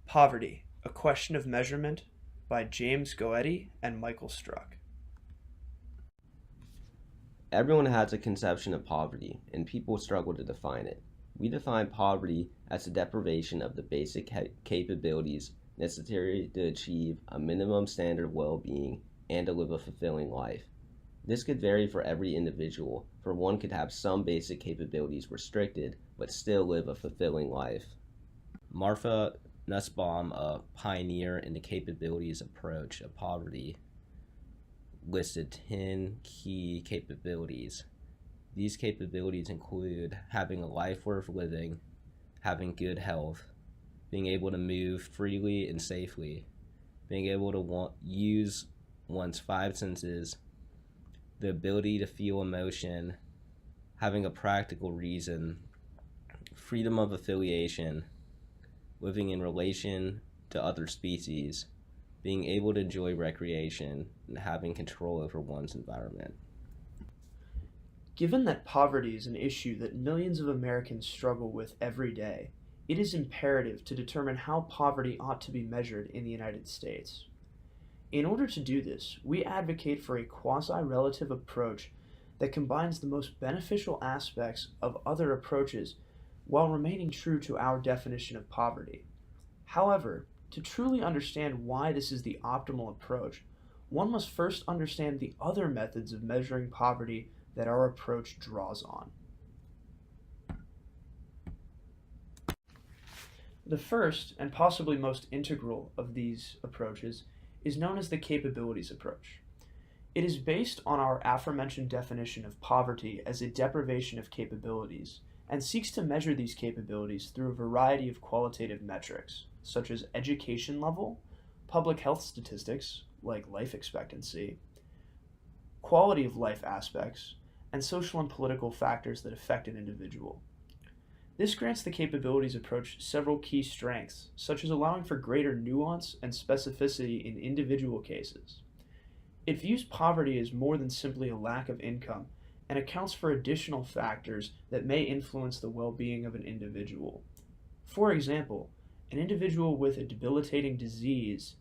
Poverty, A Question of Measurement by James Goetti and Michael Struck. Everyone has a conception of poverty, and people struggle to define it. We define poverty as the deprivation of the basic capabilities necessary to achieve a minimum standard of well being and to live a fulfilling life. This could vary for every individual, for one could have some basic capabilities restricted but still live a fulfilling life. Martha Nussbaum, a pioneer in the capabilities approach of poverty, listed 10 key capabilities. These capabilities include having a life worth living, having good health, being able to move freely and safely, being able to use one's five senses, the ability to feel emotion, having a practical reason, freedom of affiliation, living in relation to other species, being able to enjoy recreation, and having control over one's environment. Given that poverty is an issue that millions of Americans struggle with every day, it is imperative to determine how poverty ought to be measured in the United States. In order to do this, we advocate for a quasi-relative approach that combines the most beneficial aspects of other approaches while remaining true to our definition of poverty. However, to truly understand why this is the optimal approach, one must first understand the other methods of measuring poverty that our approach draws on. The first, and possibly most integral of these approaches, is known as the capabilities approach. It is based on our aforementioned definition of poverty as a deprivation of capabilities, and seeks to measure these capabilities through a variety of qualitative metrics, such as education level, public health statistics, like life expectancy, quality of life aspects, and social and political factors that affect an individual. This grants the capabilities approach several key strengths, such as allowing for greater nuance and specificity in individual cases. It views poverty as more than simply a lack of income and accounts for additional factors that may influence the well-being of an individual. For example, an individual with a debilitating disease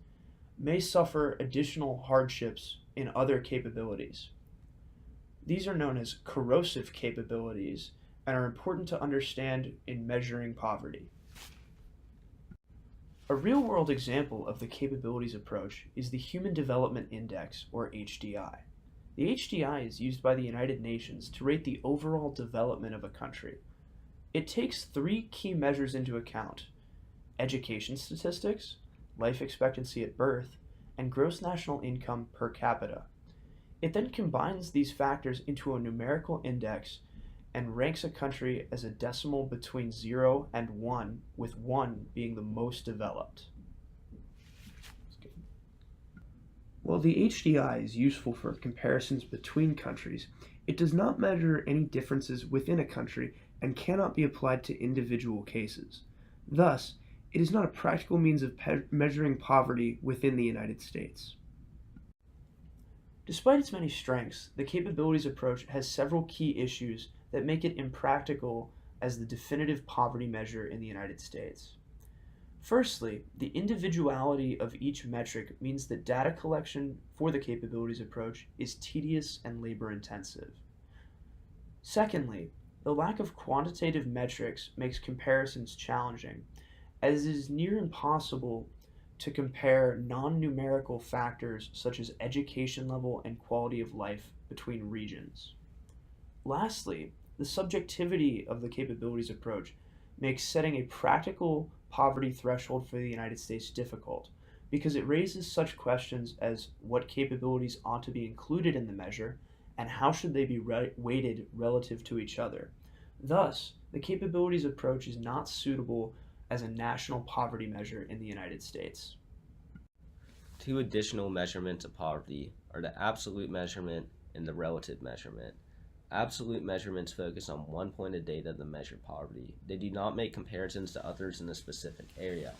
may suffer additional hardships in other capabilities. These are known as corrosive capabilities and are important to understand in measuring poverty. A real-world example of the capabilities approach is the Human Development Index, or HDI. The HDI is used by the United Nations to rate the overall development of a country. It takes three key measures into account: education statistics, life expectancy at birth, and gross national income per capita. It then combines these factors into a numerical index and ranks a country as a decimal between 0 and 1, with 1 being the most developed. While the HDI is useful for comparisons between countries, it does not measure any differences within a country and cannot be applied to individual cases. Thus, it is not a practical means of measuring poverty within the United States. Despite its many strengths, the capabilities approach has several key issues that make it impractical as the definitive poverty measure in the United States. Firstly, the individuality of each metric means that data collection for the capabilities approach is tedious and labor-intensive. Secondly, the lack of quantitative metrics makes comparisons challenging, as it is near impossible to compare non-numerical factors such as education level and quality of life between regions. Lastly, the subjectivity of the capabilities approach makes setting a practical poverty threshold for the United States difficult, because it raises such questions as what capabilities ought to be included in the measure and how should they be weighted relative to each other. Thus, the capabilities approach is not suitable as a national poverty measure in the United States. Two additional measurements of poverty are the absolute measurement and the relative measurement. Absolute measurements focus on one point of data to measure poverty. They do not make comparisons to others in a specific area.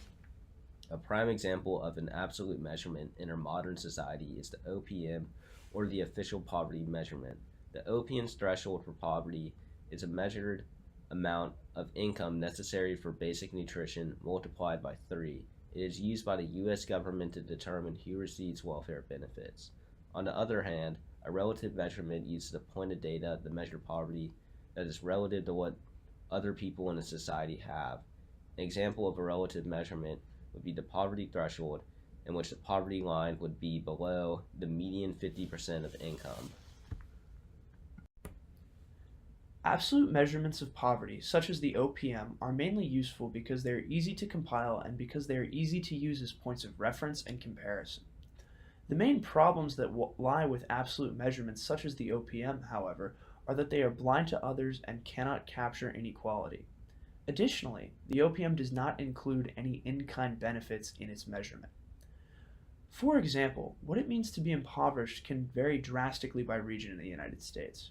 A prime example of an absolute measurement in our modern society is the OPM, or the official poverty measurement. The OPM's threshold for poverty is a measured amount of income necessary for basic nutrition multiplied by 3 It is used by the U.S. government to determine who receives welfare benefits. On the other hand, a relative measurement uses a point of data to measure poverty that is relative to what other people in a society have. An example of a relative measurement would be the poverty threshold, in which the poverty line would be below the median 50% of income. Absolute measurements of poverty, such as the OPM, are mainly useful because they are easy to compile and because they are easy to use as points of reference and comparison. The main problems that lie with absolute measurements such as the OPM, however, are that they are blind to others and cannot capture inequality. Additionally, the OPM does not include any in-kind benefits in its measurement. For example, what it means to be impoverished can vary drastically by region in the United States.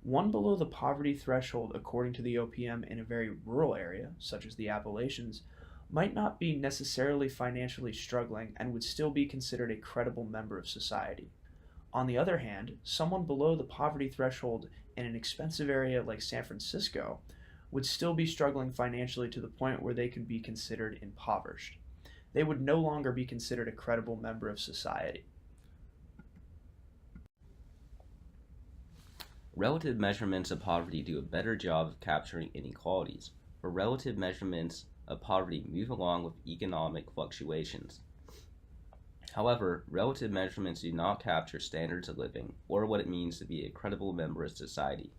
One below the poverty threshold according to the OPM in a very rural area, such as the Appalachians, might not be necessarily financially struggling and would still be considered a credible member of society. On the other hand, someone below the poverty threshold in an expensive area like San Francisco would still be struggling financially to the point where they could be considered impoverished. They would no longer be considered a credible member of society. Relative measurements of poverty do a better job of capturing inequalities, for relative measurements of poverty move along with economic fluctuations. However, relative measurements do not capture standards of living or what it means to be a credible member of society.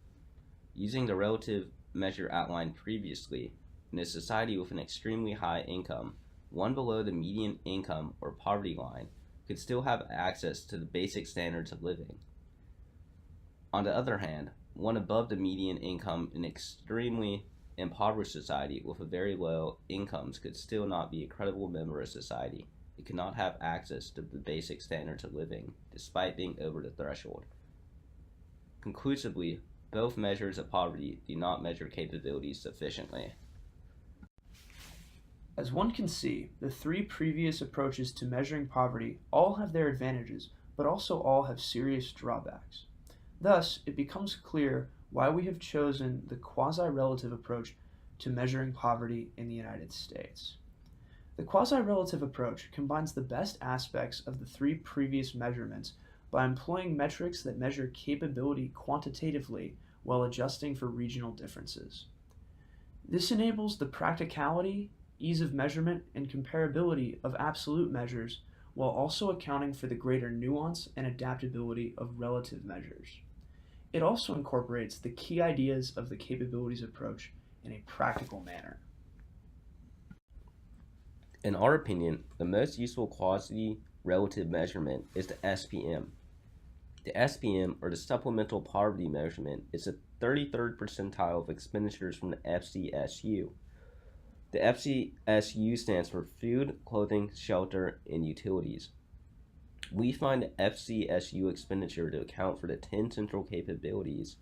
Using the relative measure outlined previously, in a society with an extremely high income, one below the median income or poverty line could still have access to the basic standards of living. On the other hand, one above the median income in an extremely impoverished society with a very low incomes could still not be a credible member of society. It could not have access to the basic standards of living, despite being over the threshold. Conclusively, both measures of poverty do not measure capabilities sufficiently. As one can see, the three previous approaches to measuring poverty all have their advantages, but also all have serious drawbacks. Thus, it becomes clear why we have chosen the quasi-relative approach to measuring poverty in the United States. The quasi-relative approach combines the best aspects of the three previous measurements by employing metrics that measure capability quantitatively while adjusting for regional differences. This enables the practicality, ease of measurement, and comparability of absolute measures while also accounting for the greater nuance and adaptability of relative measures. It also incorporates the key ideas of the capabilities approach in a practical manner. In our opinion, the most useful quasi-relative measurement is the SPM. The SPM, or the Supplemental Poverty Measurement, is the 33rd percentile of expenditures from the FCSU. The FCSU stands for Food, Clothing, Shelter, and Utilities. We find the FCSU expenditure to account for the 10 central capabilities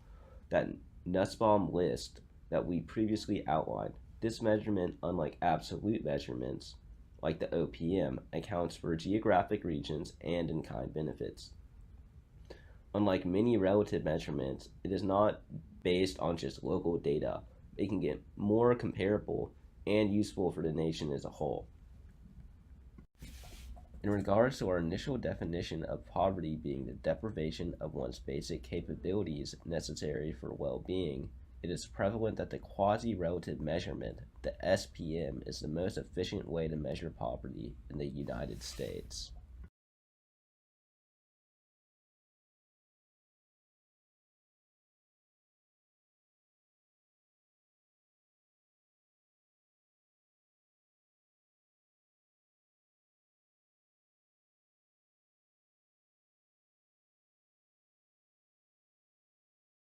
that Nussbaum lists that we previously outlined. This measurement, unlike absolute measurements, like the OPM, accounts for geographic regions and in-kind benefits. Unlike many relative measurements, it is not based on just local data, making it more comparable and useful for the nation as a whole. In regards to our initial definition of poverty being the deprivation of one's basic capabilities necessary for well-being, it is prevalent that the quasi-relative measurement, the SPM, is the most efficient way to measure poverty in the United States.